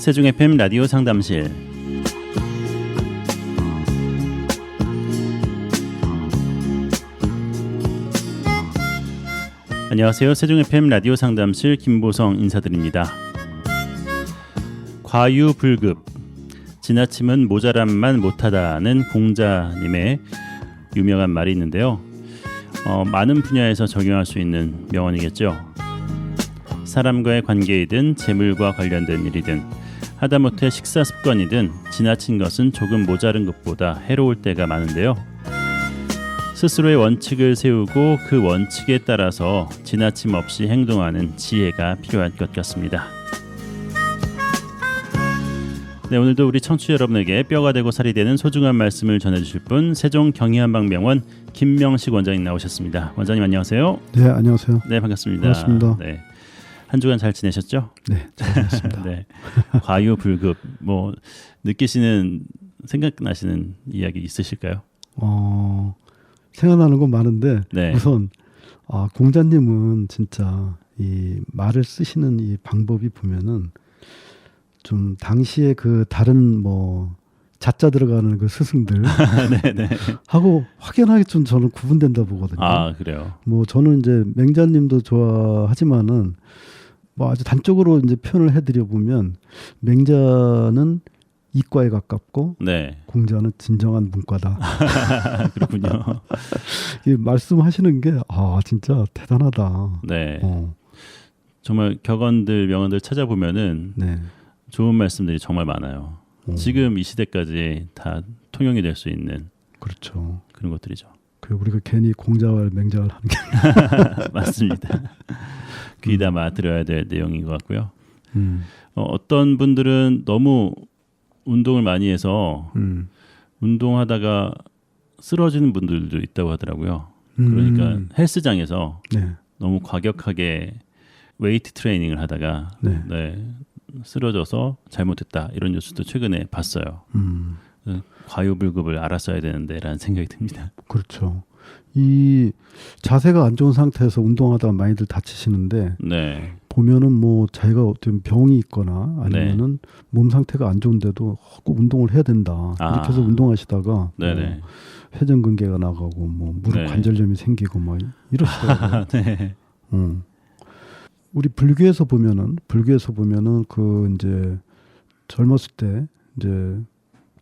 세종 FM 라디오 상담실. 안녕하세요. 세종 FM 라디오 상담실 김보성 인사드립니다. 과유불급, 지나치면 모자람만 못하다는 공자님의 유명한 말이 있는데요. 많은 분야에서 적용할 수 있는 명언이겠죠. 사람과의 관계이든 재물과 관련된 일이든 하다못해 식사 습관이든 지나친 것은 조금 모자른 것보다 해로울 때가 많은데요. 스스로의 원칙을 세우고 그 원칙에 따라서 지나침 없이 행동하는 지혜가 필요할 것 같습니다. 네, 오늘도 우리 청취자 여러분에게 뼈가 되고 살이 되는 소중한 말씀을 전해주실 분, 세종 경희한방병원 김명식 원장님 나오셨습니다. 원장님 안녕하세요. 네, 안녕하세요. 네, 반갑습니다. 반갑습니다. 네, 한 주간 잘 지내셨죠? 네, 잘 지냈습니다. 네, 과유불급 뭐 느끼시는 생각나시는 이야기 있으실까요? 생각나는 건 많은데 네. 우선 공자님은 진짜 이 말을 쓰시는 이 방법이 보면은 좀 당시에 그 다른 뭐 자자 들어가는 그 스승들 네네. 하고 확연하게 좀 저는 구분된다 보거든요. 아, 그래요. 뭐 저는 이제 맹자님도 좋아하지만은 뭐 아주 단적으로 이제 표현을 해드려 보면 맹자는 이과에 가깝고 네. 공자는 진정한 문과다. 그렇군요. 이 말씀하시는 게 진짜 대단하다. 네. 정말 격언들 명언들 찾아보면은 네. 좋은 말씀들이 정말 많아요. 지금 이 시대까지 다 통용이 될 수 있는 그렇죠. 그런 것들이죠. 그리고 우리가 괜히 공자와 맹자를 하는 게 맞습니다. 귀담아 들어야 될 내용인 것 같고요. 어떤 분들은 너무 운동을 많이 해서 운동하다가 쓰러지는 분들도 있다고 하더라고요. 그러니까 헬스장에서 네. 너무 과격하게 웨이트 트레이닝을 하다가 네. 쓰러져서 잘못했다 이런 뉴스도 최근에 봤어요. 과유불급을 알았어야 되는데라는 생각이 듭니다. 그렇죠. 이 자세가 안 좋은 상태에서 운동하다가 많이들 다치시는데 네. 보면은 뭐 자기가 어떤 병이 있거나 아니면은 몸 상태가 안 좋은데도 꼭 운동을 해야 된다. 이렇게 해서 운동하시다가 회전근개가 나가고 뭐 무릎 관절염이 생기고 막 이러시더라고요. 네. 우리 불교에서 보면은 그 이제 젊었을 때 이제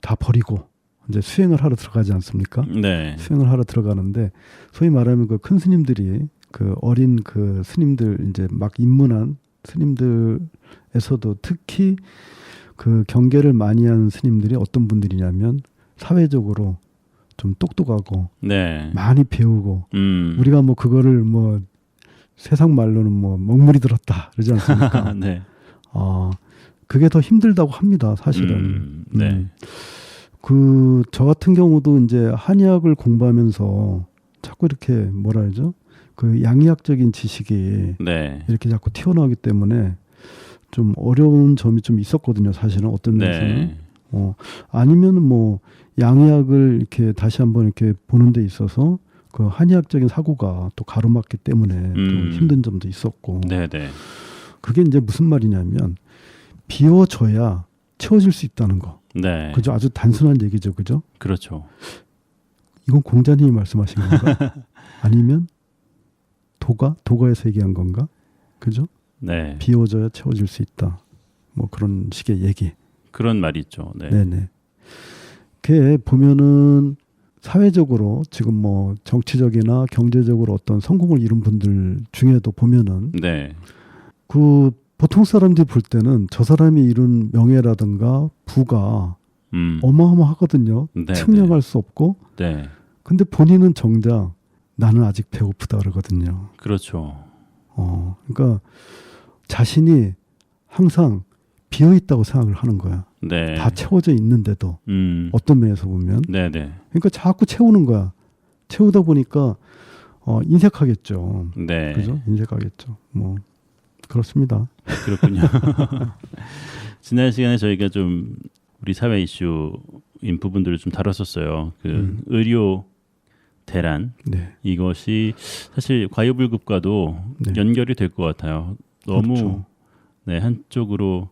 다 버리고 이제 수행을 하러 들어가지 않습니까? 네. 수행을 하러 들어가는데 소위 말하면 그 큰 스님들이 그 어린 그 스님들 이제 막 입문한 스님들에서도 특히 그 경계를 많이 한 스님들이 어떤 분들이냐면 사회적으로 좀 똑똑하고 많이 배우고 우리가 뭐 그거를 뭐 세상 말로는 뭐 먹물이 들었다 그러지 않습니까? 네. 그게 더 힘들다고 합니다, 사실은. 네. 저 같은 경우도 이제 한의학을 공부하면서 자꾸 이렇게 뭐라 하죠? 그 양의학적인 지식이 이렇게 자꾸 튀어나오기 때문에 좀 어려운 점이 좀 있었거든요, 사실은 어떤 면에서는. 아니면 뭐 양의학을 이렇게 다시 한번 이렇게 보는 데 있어서 그 한의학적인 사고가 또 가로막기 때문에 좀 힘든 점도 있었고. 네네. 그게 이제 무슨 말이냐면 비워줘야 채워질 수 있다는 거. 네. 그죠? 아주 단순한 얘기죠, 그죠? 그렇죠. 이건 공자님이 말씀하신 건가? 아니면 도가에서 얘기한 건가? 그죠? 네. 비워줘야 채워질 수 있다. 뭐 그런 식의 얘기. 그런 말이 있죠. 네. 네네. 그게 보면은 사회적으로 지금 뭐 정치적이나 경제적으로 어떤 성공을 이룬 분들 중에도 보면은 그 보통 사람들이 볼 때는 저 사람이 이룬 명예라든가 부가 어마어마하거든요. 측량할 수 없고. 근데 본인은 정작 나는 아직 배고프다 그러거든요. 그렇죠. 그러니까 자신이 항상 비어 있다고 생각을 하는 거야. 다 채워져 있는데도 어떤 면에서 보면. 그러니까 자꾸 채우는 거야. 채우다 보니까 인색하겠죠. 그죠? 인색하겠죠. 뭐 그렇습니다. 그렇군요. 지난 시간에 저희가 좀 우리 사회 이슈인 부분들을 좀 다뤘었어요. 그 의료 대란 이것이 사실 과유불급과도 연결이 될 것 같아요. 너무 한쪽으로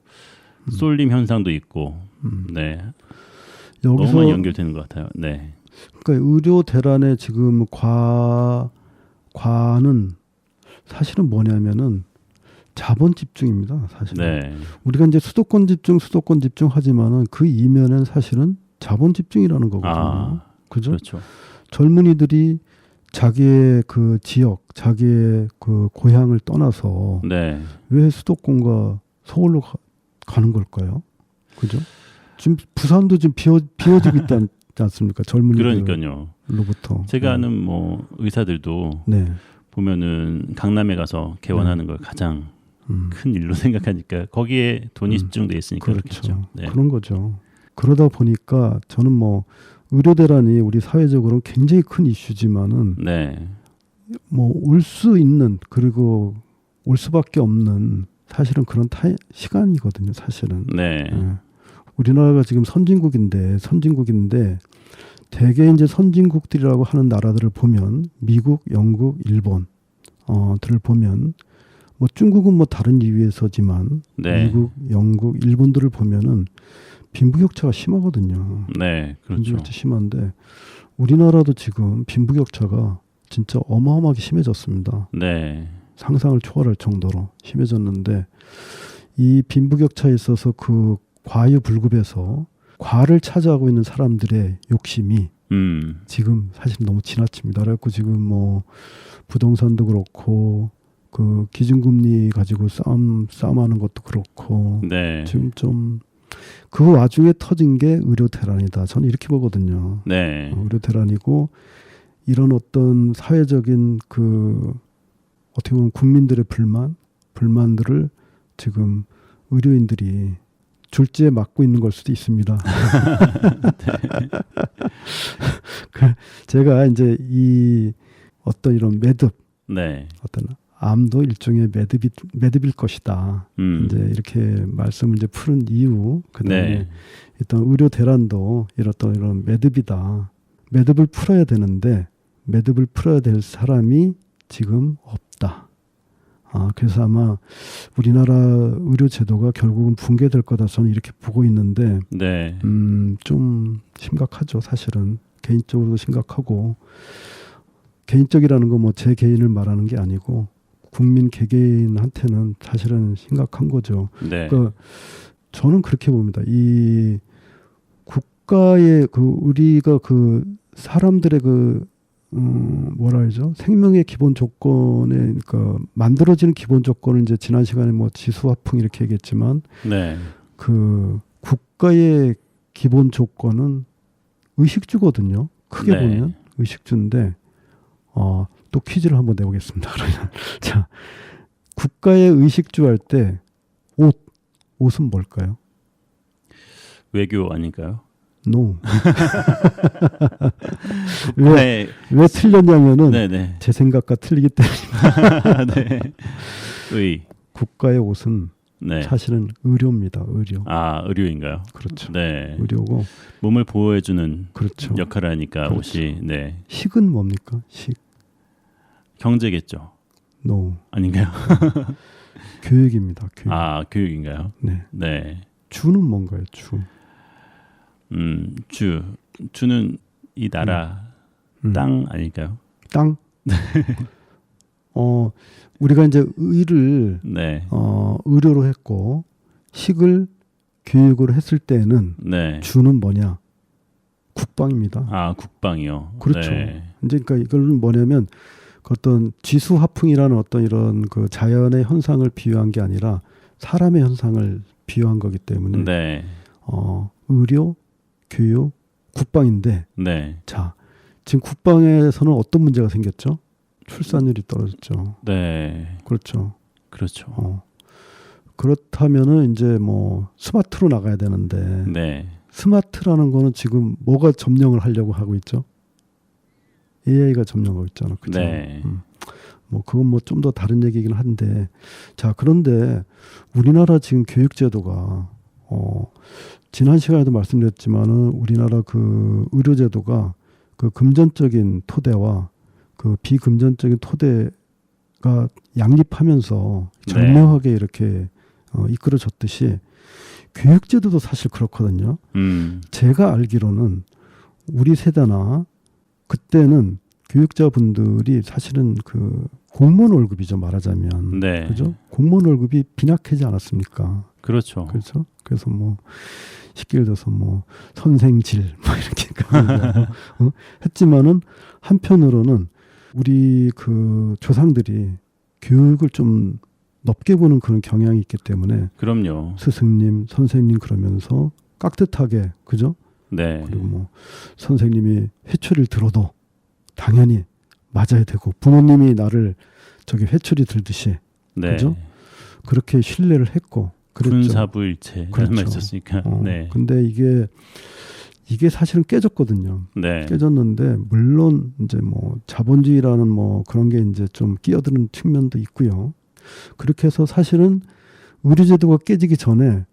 쏠림 현상도 있고, 네, 여기서 너무 많이 연결되는 것 같아요. 네, 그러니까 의료 대란의 지금 과는 사실은 뭐냐면은 자본 집중입니다. 사실. 네, 우리가 이제 수도권 집중 하지만은 그 이면엔 사실은 자본 집중이라는 거거든요. 그죠? 그렇죠. 젊은이들이 자기의 그 지역, 자기의 그 고향을 떠나서 네, 왜 수도권과 서울로 가는 걸까요? 그죠? 지금 부산도 지금 비워지고 있지 않습니까? 젊은이들로부터. 그러니까요. 제가 아는 뭐 의사들도 네. 보면은 강남에 가서 개원하는 걸 가장 큰 일로 생각하니까 거기에 돈이 집중돼 있으니까 그렇죠. 그렇겠죠. 네. 그런 거죠. 그러다 보니까 저는 뭐 의료 대란이 우리 사회적으로 굉장히 큰 이슈지만은 네, 뭐 올 수 있는 그리고 올 수밖에 없는 사실은 그런 시간이거든요. 사실은. 네, 예. 우리나라가 지금 선진국인데 대개 이제 선진국들이라고 하는 나라들을 보면 미국, 영국, 일본 들을 보면 뭐 중국은 뭐 다른 이유에서지만 네. 미국, 영국, 일본들을 보면은 빈부격차가 심하거든요. 네, 그렇죠. 빈부격차 심한데 우리나라도 지금 빈부격차가 진짜 어마어마하게 심해졌습니다. 네, 상상을 초월할 정도로 심해졌는데 이 빈부격차에 있어서 그 과유불급에서 과를 차지하고 있는 사람들의 욕심이 지금 사실 너무 지나칩니다. 그래갖고 지금 뭐 부동산도 그렇고 그 기준금리 가지고 싸움하는 것도 그렇고 네, 지금 좀 그 와중에 터진 게 의료 대란이다. 저는 이렇게 보거든요. 네, 의료 대란이고 이런 어떤 사회적인 그 어떻게 보면 국민들의 불만들을 지금 의료인들이 졸지에 막고 있는 걸 수도 있습니다. 제가 이제 이 어떤 이런 매듭, 네, 어떤 암도 일종의 매듭일 것이다. 이제 이렇게 말씀을 이제 푸는 이유, 그다음에 네. 일단 의료 대란도 이런 매듭이다. 매듭을 풀어야 되는데 매듭을 풀어야 될 사람이 지금 없다. 그래서 아마 우리나라 의료 제도가 결국은 붕괴될 거다 저는 이렇게 보고 있는데 네. 좀 심각하죠. 사실은 개인적으로도 심각하고 개인적이라는 거 뭐 제 개인을 말하는 게 아니고 국민 개개인한테는 사실은 심각한 거죠. 네. 그러니까 저는 그렇게 봅니다. 이 국가의 그 우리가 그 사람들의 그 뭐라 하죠? 생명의 기본 조건에 그러니까 만들어지는 기본 조건을 이제 지난 시간에 뭐 지수화풍 이렇게 얘기했지만 네. 그 국가의 기본 조건은 의식주거든요. 크게 네. 보면 의식주인데 또 퀴즈를 한번 내보겠습니다. 그러면 자, 국가의 의식주 할 때 옷은 뭘까요? 외교 아닐까요? No. 네. 왜 틀렸냐면은 네네. 제 생각과 틀리기 때문에 네. 국가의 옷은 네. 사실은 의료입니다. 의료. 의료인가요? 그렇죠. 네. 의료고 몸을 보호해주는 그렇죠. 역할을 하니까 그렇죠. 옷이 네. 식은 뭡니까? 식. 경제겠죠. No. 아닌가요? 교육입니다. 교육. 교육인가요? 네. 네. 주는 뭔가요? 주. 주는 이 나라 땅 아닐까요? 땅. 우리가 이제 의를 네. 의료로 했고 식을 교육으로 했을 때는 네. 주는 뭐냐? 국방입니다. 국방이요. 그렇죠. 네. 이제 그러니까 이걸 뭐냐면 그 어떤 지수화풍이라는 어떤 이런 그 자연의 현상을 비유한 게 아니라 사람의 현상을 비유한 거기 때문에 네. 의료, 교육, 국방인데 네. 자 지금 국방에서는 어떤 문제가 생겼죠? 출산율이 떨어졌죠. 네. 그렇죠. 그렇죠. 그렇다면은 이제 뭐 스마트로 나가야 되는데 네. 스마트라는 거는 지금 뭐가 점령을 하려고 하고 있죠? AI가 점령하고 있잖아. 그죠? 네. 뭐 그건 뭐 좀 더 다른 얘기긴 한데 자 그런데 우리나라 지금 교육제도가 지난 시간에도 말씀드렸지만은 우리나라 그 의료제도가 그 금전적인 토대와 그 비금전적인 토대가 양립하면서 절묘하게 이렇게 이끌어졌듯이 교육제도도 사실 그렇거든요. 제가 알기로는 우리 세대나 그때는 교육자분들이 사실은 그 공무원 월급이죠, 말하자면. 네. 그죠? 공무원 월급이 빈약하지 않았습니까? 그렇죠. 그렇죠. 그래서 뭐 쉽게 얘기해서 뭐 선생질 뭐 이렇게 했지만은 한편으로는 우리 그 조상들이 교육을 좀 높게 보는 그런 경향이 있기 때문에 그럼요. 스승님, 선생님 그러면서 깍듯하게 그죠? 네. 그리고 뭐 선생님이 회초리를 들어도 당연히 맞아야 되고 부모님이 나를 저기 회초리 들듯이 네. 그죠? 그렇게 신뢰를 했고 그랬죠. 군사부일체 그렇죠. 말 있었으니까. 네. 근데 이게 사실은 깨졌거든요. 네. 깨졌는데 물론 이제 뭐 자본주의라는 뭐 그런 게 이제 좀 끼어드는 측면도 있고요. 그렇게 해서 사실은 의료제도가 깨지기 전에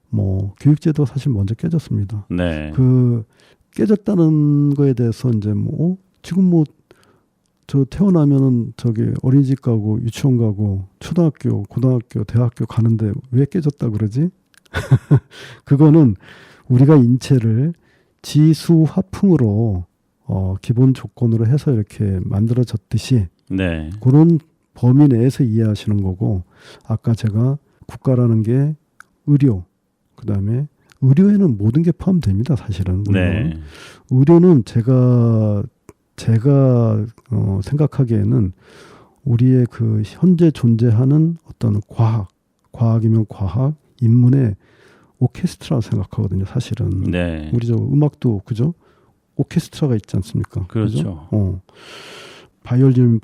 뭐 교육제도가 사실 먼저 깨졌습니다. 네. 그 깨졌다는 거에 대해서 이제 뭐 지금 뭐 저 태어나면은 저기 어린이집 가고 유치원 가고 초등학교, 고등학교, 대학교 가는데 왜 깨졌다 그러지? 그거는 우리가 인체를 지수화풍으로 기본 조건으로 해서 이렇게 만들어졌듯이 네. 그런 범위 내에서 이해하시는 거고 아까 제가 국가라는 게 의료 그다음에 의료에는 모든 게 포함됩니다. 사실은. 물론. 네. 의료는 제가 생각하기에는 우리의 그 현재 존재하는 어떤 과학이면 과학, 인문의 오케스트라 생각하거든요. 사실은. 네. 우리 저 음악도 그죠? 오케스트라가 있지 않습니까? 그렇죠. 그죠? 바이올린,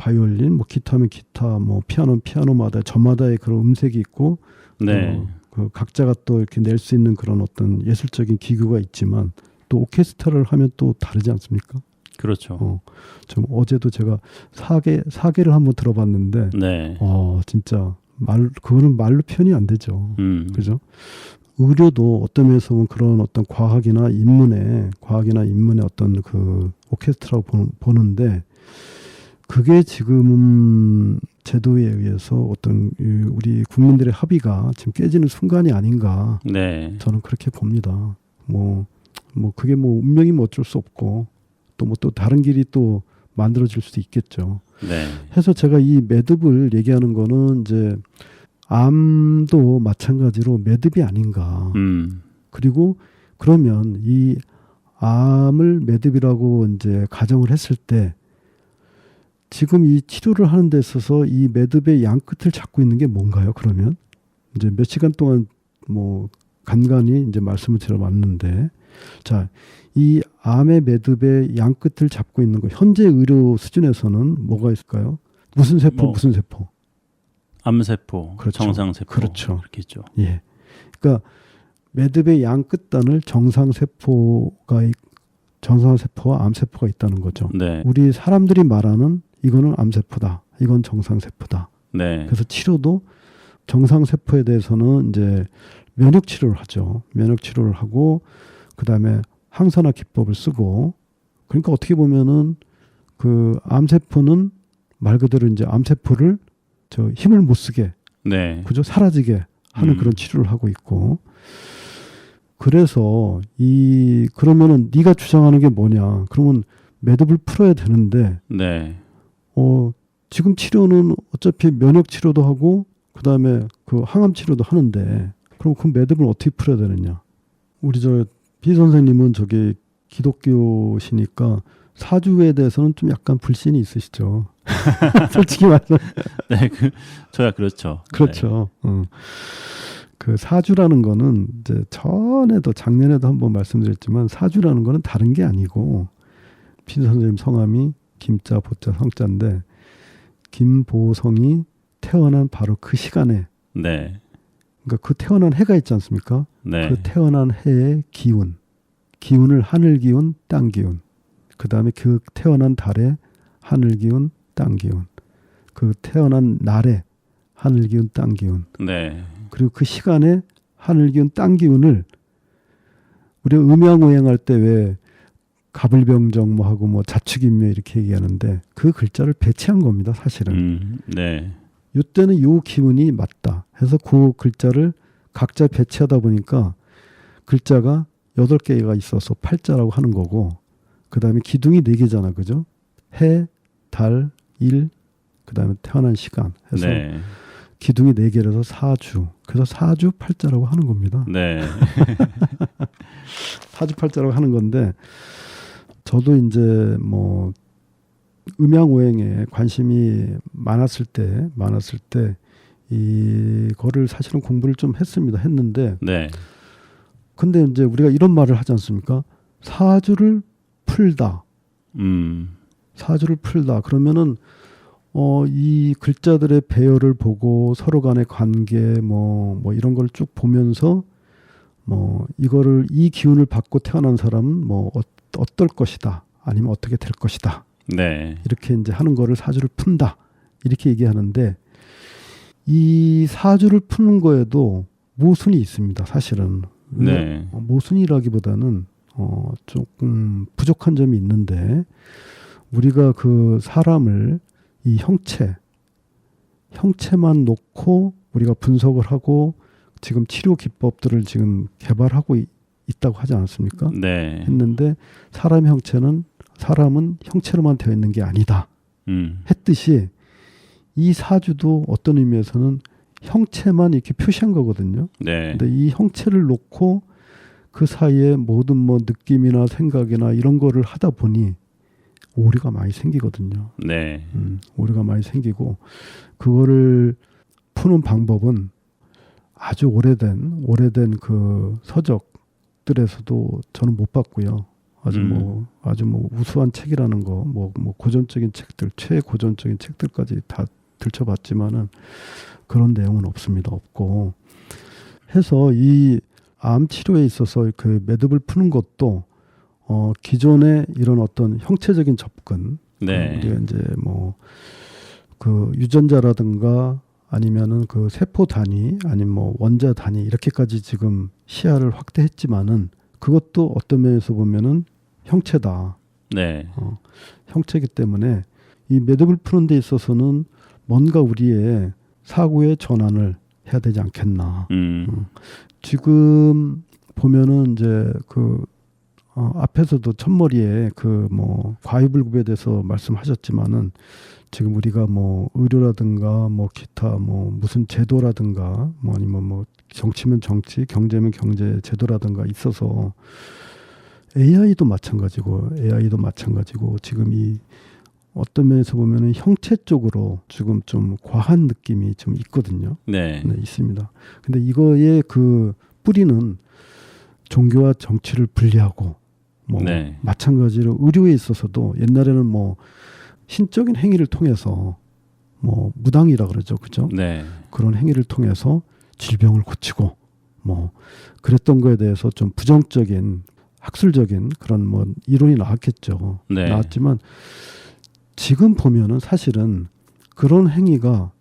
뭐 기타면 기타, 뭐 피아노는 피아노마다 저마다의 그런 음색이 있고, 네. 그 각자가 또 이렇게 낼 수 있는 그런 어떤 예술적인 기교가 있지만 또 오케스트라를 하면 또 다르지 않습니까? 그렇죠. 좀 어제도 제가 사계를 한번 들어봤는데, 네. 진짜 그거는 말로 표현이 안 되죠. 그죠? 의료도 어떤 면에서 보면 그런 어떤 과학이나 인문의 어떤 그 오케스트라고 보는데, 그게 지금 제도에 의해서 어떤 우리 국민들의 합의가 지금 깨지는 순간이 아닌가. 네. 저는 그렇게 봅니다. 뭐 그게 뭐 운명이면 어쩔 수 없고 또 다른 길이 또 만들어질 수도 있겠죠. 네. 해서 제가 이 매듭을 얘기하는 거는 이제 암도 마찬가지로 매듭이 아닌가. 그리고 그러면 이 암을 매듭이라고 이제 가정을 했을 때 지금 이 치료를 하는 데 있어서 이 매듭의 양 끝을 잡고 있는 게 뭔가요? 그러면 이제 몇 시간 동안 뭐 간간히 이제 말씀을 드려봤는데, 자, 이 암의 매듭의 양 끝을 잡고 있는 거 현재 의료 수준에서는 뭐가 있을까요? 무슨 세포, 무슨 세포? 암세포, 그렇죠. 정상세포, 그렇죠. 그렇게 있죠. 예, 그러니까 매듭의 양 끝단을 정상세포와 암세포가 있다는 거죠. 네. 우리 사람들이 말하는 이거는 암세포다, 이건 정상세포다. 네. 그래서 치료도 정상세포에 대해서는 이제 면역 치료를 하죠. 면역 치료를 하고 그다음에 항산화 기법을 쓰고, 그러니까 어떻게 보면은 그 암세포는 말 그대로 이제 암세포를 저 힘을 못 쓰게, 네. 그죠? 사라지게 하는 그런 치료를 하고 있고, 그래서 그러면은 네가 주장하는 게 뭐냐? 그러면 매듭을 풀어야 되는데, 네. 지금 치료는 어차피 면역 치료도 하고 그다음에 그 항암 치료도 하는데, 그럼 그 매듭을 어떻게 풀어야 되느냐? 우리 저 비 선생님은 저기 기독교시니까 사주에 대해서는 좀 약간 불신이 있으시죠. 솔직히 말해서. 네, 저야 그렇죠. 그렇죠. 네. 그 사주라는 거는 이제 작년에도 한번 말씀드렸지만 사주라는 거는 다른 게 아니고, 비 선생님 성함이 김자 보자 성자인데 김보성이 태어난 바로 그 시간에, 네. 그러니까 그 태어난 해가 있지 않습니까? 네. 그 태어난 해의 기운을 하늘 기운, 땅 기운, 그 다음에 그 태어난 달에 하늘 기운, 땅 기운, 그 태어난 날에 하늘 기운, 땅 기운, 네. 그리고 그 시간에 하늘 기운, 땅 기운을 우리가 음양오행할 때 왜 가불병정 뭐 하고 뭐 자축인묘 이렇게 얘기하는데 그 글자를 배치한 겁니다, 사실은. 네. 이때는 요 기운이 맞다 해서 그 글자를 각자 배치하다 보니까 글자가 8개가 있어서 팔자라고 하는 거고, 그 다음에 기둥이 4개잖아, 그죠? 해, 달, 일, 그 다음에 태어난 시간 해서 네. 기둥이 4개라서 사주. 그래서 사주 팔자라고 하는 겁니다. 네. 사주 팔자라고 하는 건데, 저도 이제 뭐 음양오행에 관심이 많았을 때 이거를 사실은 공부를 좀 했는데, 네. 근데 이제 우리가 이런 말을 하지 않습니까? 사주를 풀다. 사주를 풀다. 그러면은 이 글자들의 배열을 보고 서로 간의 관계 뭐 이런 걸 쭉 보면서 뭐 이거를 이 기운을 받고 태어난 사람은 뭐 어떨 것이다. 아니면 어떻게 될 것이다. 네. 이렇게 이제 하는 거를 사주를 푼다. 이렇게 얘기하는데, 이 사주를 푸는 거에도 모순이 있습니다. 사실은. 네. 모순이라기보다는 조금 부족한 점이 있는데, 우리가 그 사람을 이 형체만 놓고 우리가 분석을 하고 지금 치료 기법들을 지금 개발하고 있다고 하지 않았습니까? 네. 했는데 사람은 형체로만 되어 있는 게 아니다. 했듯이 이 사주도 어떤 의미에서는 형체만 이렇게 표시한 거거든요. 네. 근데 이 형체를 놓고 그 사이에 모든 뭐 느낌이나 생각이나 이런 거를 하다 보니 오류가 많이 생기거든요. 네. 오류가 많이 생기고, 그거를 푸는 방법은 아주 오래된 그 서적들에서도 저는 못 봤고요. 아주 뭐 우수한 책이라는 거, 뭐 고전적인 책들, 최고전적인 책들까지 다 들춰봤지만은 그런 내용은 없고, 해서 이 암 치료에 있어서 그 매듭을 푸는 것도 기존의 이런 어떤 형체적인 접근, 네. 우리가 이제 뭐 그 유전자라든가 아니면은 그 세포 단위, 아니면 뭐 원자 단위 이렇게까지 지금 시야를 확대했지만은 그것도 어떤 면에서 보면은 형체다. 네. 형체이기 때문에 이 매듭을 푸는 데 있어서는 뭔가 우리의 사고의 전환을 해야 되지 않겠나. 지금 보면은 이제 그 앞에서도 첫머리에 그 뭐 과유불급에 대해서 말씀하셨지만은, 지금 우리가 뭐 의료라든가 뭐 기타 뭐 무슨 제도라든가 뭐 아니면 뭐 정치면 정치, 경제면 경제 제도라든가 있어서 AI도 마찬가지고 지금 이 어떤 면에서 보면은 형체 쪽으로 지금 좀 과한 느낌이 좀 있거든요. 네. 네, 있습니다. 근데 이거의 그 뿌리는 종교와 정치를 분리하고, 뭐 네. 마찬가지로 의료에 있어서도 옛날에는 뭐 신적인 행위를 통해서 뭐 무당이라 그러죠, 그죠? 네. 그런 행위를 통해서 질병을 고치고 뭐 그랬던 거에 대해서 좀 부정적인 학술적인 그런 뭐 이론이 나왔겠죠. 네. 나왔지만 지금 보면은 사실은 그런 행위가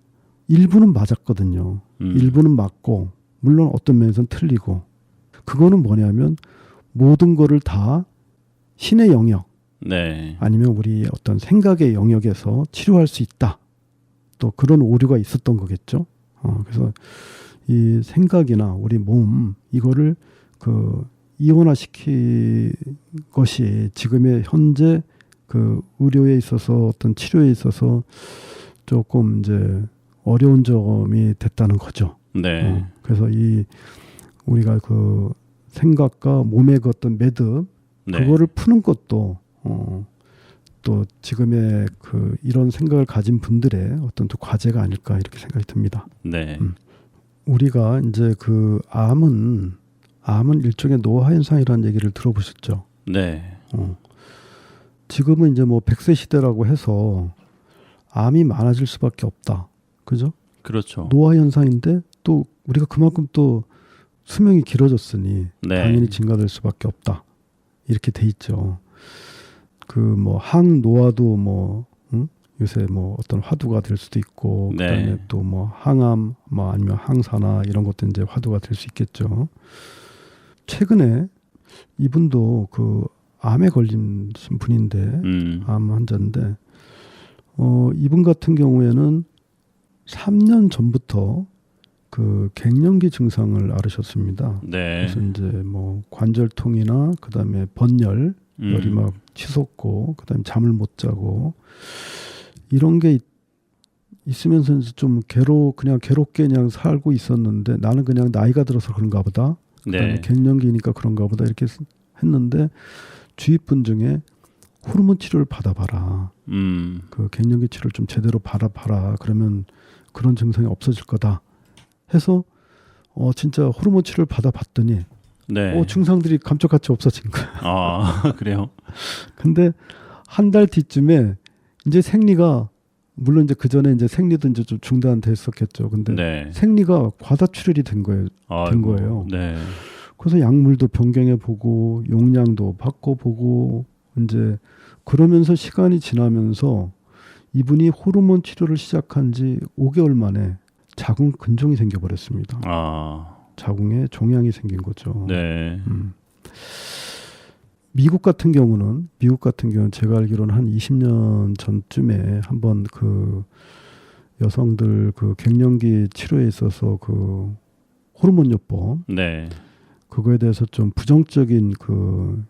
일부는 맞았거든요. 일부는 맞고, 물론 어떤 면에서는 틀리고, 그거는 뭐냐면 모든 거를 다 신의 영역, 네. 아니면 우리 어떤 생각의 영역에서 치료할 수 있다. 또 그런 오류가 있었던 거겠죠. 그래서 이 생각이나 우리 몸 이거를 그 이원화시킨 것이 지금의 현재 그 의료에 있어서 어떤 치료에 있어서 조금 이제 어려운 점이 됐다는 거죠. 네. 그래서 이 우리가 그 생각과 몸의 그 어떤 매듭, 네. 그거를 푸는 것도 또 지금의 그 이런 생각을 가진 분들의 어떤 또 과제가 아닐까 이렇게 생각이 듭니다. 네. 우리가 이제 그 암은 일종의 노화 현상이라는 얘기를 들어보셨죠? 네. 지금은 이제 뭐 100세 시대라고 해서 암이 많아질 수밖에 없다. 그죠? 그렇죠. 노화 현상인데 또 우리가 그만큼 또 수명이 길어졌으니 네. 당연히 증가될 수밖에 없다. 이렇게 돼 있죠. 그 뭐 항노화도 뭐 요새 뭐 어떤 화두가 될 수도 있고, 네. 그다음에 또 뭐 항암 뭐 아니면 항산화 이런 것도 이제 화두가 될 수 있겠죠. 최근에 이분도 그 암에 걸린 분인데 암 환자인데 이분 같은 경우에는 3년 전부터 그 갱년기 증상을 앓으셨습니다. 네. 그래서 이제 뭐 관절통이나 그다음에 번열, 열이 막 치솟고 그다음에 잠을 못 자고 이런 게 있으면서 이제 좀 그냥 괴롭게 그냥 살고 있었는데 나는 그냥 나이가 들어서 그런가 보다. 그다음에 네. 갱년기니까 그런가 보다 이렇게 했는데 주위 분 중에 호르몬 치료를 받아봐라. 그 갱년기 치료를 좀 제대로 받아봐라. 그러면 그런 증상이 없어질 거다. 해서 진짜 호르몬 치료를 받아봤더니 네. 증상들이 감쪽같이 없어진 거야. 아, 그래요? 근데 한 달 뒤쯤에 이제 생리가 물론 이제 그 전에 이제 생리도 이제 좀 중단됐었겠죠. 근데 네. 생리가 과다출혈이 된 거예요. 된 거예요. 네. 그래서 약물도 변경해 보고 용량도 바꿔 보고 이제 그러면서 시간이 지나면서 이분이 호르몬 치료를 시작한 지 5개월 만에 자궁 근종이 생겨 버렸습니다. 자궁에 종양이 생긴 거죠. 네. 미국 같은 경우는 제가 알기로는 한 20년 전쯤에 한번 그 여성들 그 갱년기 치료에 있어서 그 호르몬 요법 네. 그거에 대해서 좀 부정적인 그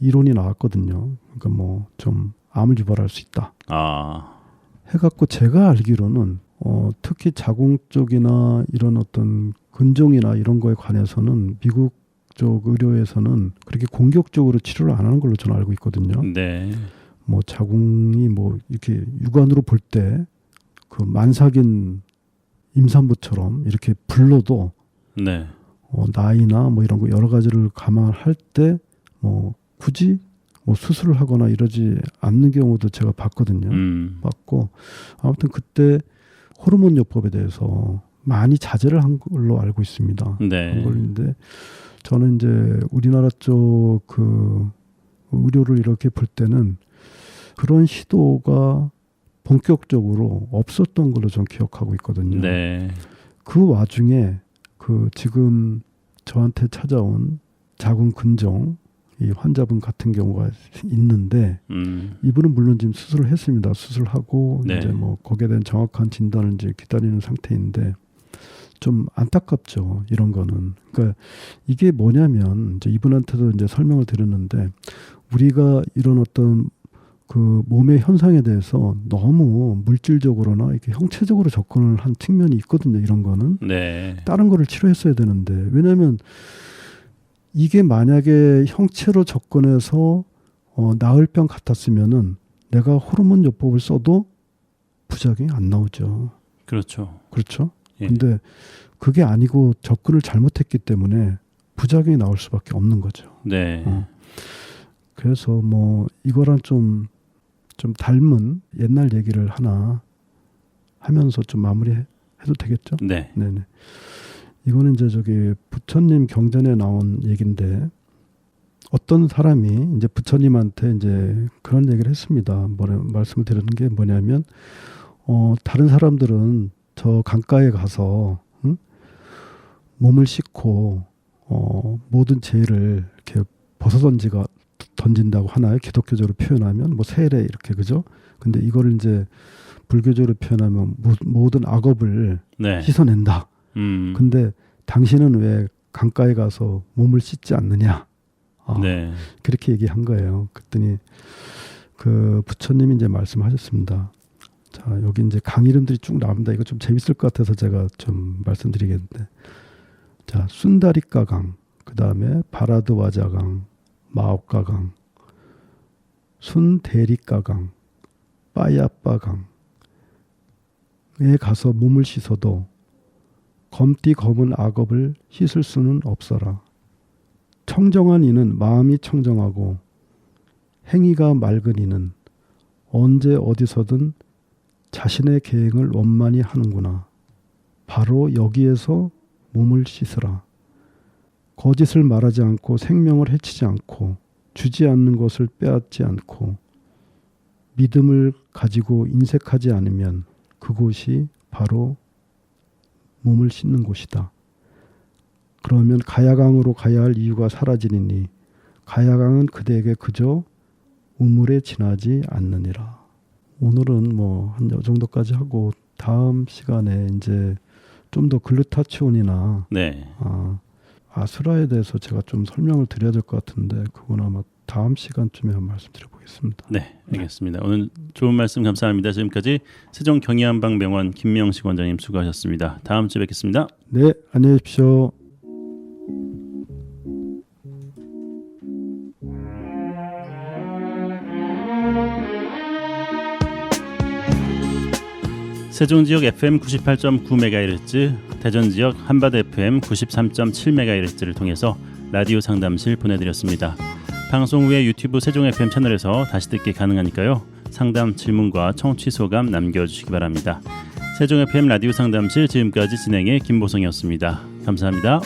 이론이 나왔거든요. 그러니까 뭐 좀 암을 유발할 수 있다. 해갖고 제가 알기로는 특히 자궁 쪽이나 이런 어떤 근종이나 이런 거에 관해서는 미국 쪽 의료에서는 그렇게 공격적으로 치료를 안 하는 걸로 저는 알고 있거든요. 네. 뭐 자궁이 뭐 이렇게 육안으로 볼 때 그 만삭인 임산부처럼 이렇게 불러도 네. 나이나 뭐 이런 거 여러 가지를 감안할 때 뭐 굳이 뭐 수술을 하거나 이러지 않는 경우도 제가 봤거든요. 봤고 아무튼 그때 호르몬 요법에 대해서 많이 자제를 한 걸로 알고 있습니다. 네. 한 걸인데 저는 이제 우리나라 쪽 그 의료를 이렇게 볼 때는 그런 시도가 본격적으로 없었던 걸로 좀 기억하고 있거든요. 네. 그 와중에 그 지금 저한테 찾아온 자궁 근종 이 환자분 같은 경우가 있는데 이분은 물론 지금 수술을 했습니다. 수술하고 네. 이제 뭐 거기에 대한 정확한 진단을 이제 기다리는 상태인데 좀 안타깝죠. 이런 거는. 그러니까 이게 뭐냐면 이제 이분한테도 이제 설명을 드렸는데 우리가 이런 어떤 그 몸의 현상에 대해서 너무 물질적으로나 이렇게 형체적으로 접근을 한 측면이 있거든요. 이런 거는. 네. 다른 거를 치료했어야 되는데 왜냐하면 이게 만약에 형체로 접근해서 나을 병 같았으면은 내가 호르몬 요법을 써도 부작용이 안 나오죠. 그렇죠. 그렇죠? 예. 근데 그게 아니고 접근을 잘못했기 때문에 부작용이 나올 수밖에 없는 거죠. 네. 그래서 뭐 이거랑 좀 닮은 옛날 얘기를 하나 하면서 좀 마무리해도 되겠죠? 네. 네네. 이거는 이제 저기 부처님 경전에 나온 얘기인데 어떤 사람이 이제 부처님한테 이제 그런 얘기를 했습니다. 말씀을 드리는 게 뭐냐면 다른 사람들은 저 강가에 가서 몸을 씻고 모든 죄를 이렇게 던진다고 하나요? 기독교적으로 표현하면 뭐 세례 이렇게 그죠? 근데 이거를 이제 불교적으로 표현하면 모든 악업을 네. 씻어낸다. 근데 당신은 왜 강가에 가서 몸을 씻지 않느냐? 네. 그렇게 얘기한 거예요. 그랬더니 그 부처님이 이제 말씀하셨습니다. 자, 여기 이제 강 이름들이 쭉 나옵니다. 이거 좀 재밌을 것 같아서 제가 좀 말씀드리겠는데. 자, 순다리가강, 그 다음에 바라드와자강, 마옥가강, 순대리가강, 빠야빠강에 가서 몸을 씻어도 검디 검은 악업을 씻을 수는 없어라. 청정한 이는 마음이 청정하고 행위가 맑은 이는 언제 어디서든 자신의 계행을 원만히 하는구나. 바로 여기에서 몸을 씻으라. 거짓을 말하지 않고 생명을 해치지 않고 주지 않는 것을 빼앗지 않고 믿음을 가지고 인색하지 않으면 그곳이 바로 몸을 씻는 곳이다. 그러면 가야강으로 가야 할 이유가 사라지니 가야강은 그대에게 그저 우물에 지나지 않느니라. 오늘은 뭐 한 이 정도까지 하고 다음 시간에 이제 좀 더 글루타치온이나 네. 아수라에 대해서 제가 좀 설명을 드려야 될 것 같은데 그건 아마 다음 시간쯤에 한번 말씀드려보겠습니다. 네, 알겠습니다. 오늘 좋은 말씀 감사합니다. 지금까지 세종 경희한방병원 김명식 원장님 수고하셨습니다. 다음 주에 뵙겠습니다. 네, 안녕히 계십시오. 세종 지역 FM 98.9MHz, 대전 지역 한바다 FM 93.7MHz를 통해서 라디오 상담실 보내드렸습니다. 방송 후에 유튜브 세종 FM 채널에서 다시 듣기 가능하니까요. 상담 질문과 청취 소감 남겨주시기 바랍니다. 세종 FM 라디오 상담실 지금까지 진행의 김보성이었습니다. 감사합니다.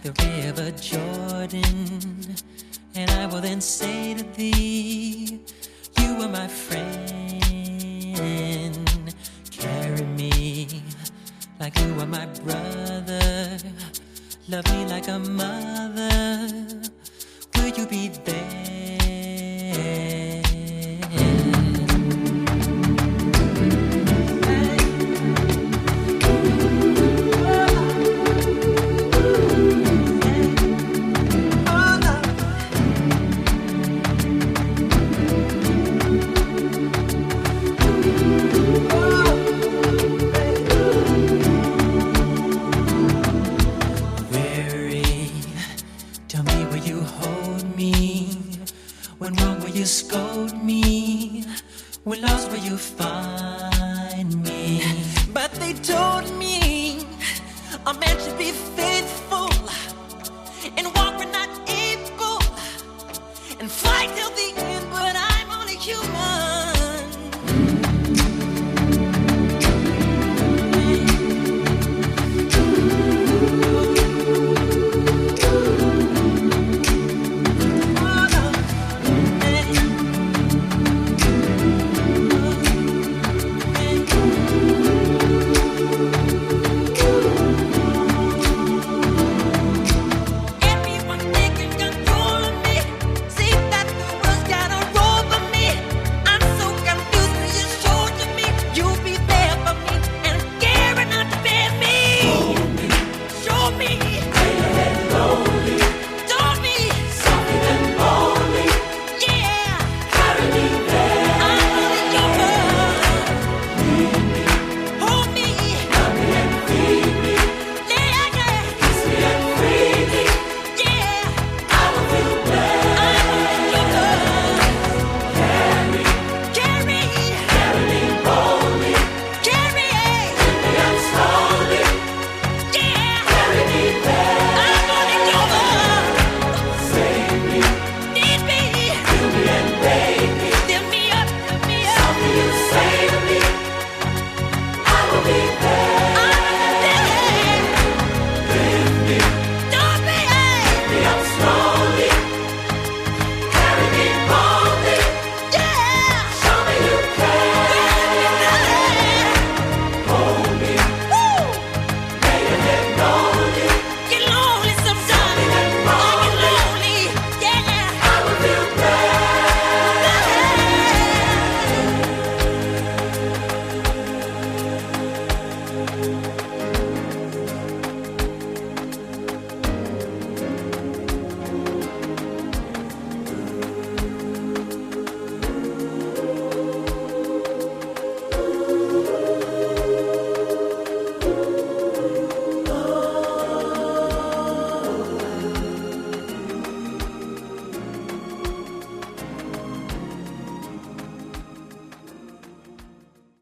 The river Jordan, and I will then say to thee, you are my friend. Carry me like you are my brother. Love me like a mother. Will you be there? When wrong, will you scold me? When lost, will you find me? But they told me a man should be faithful and walk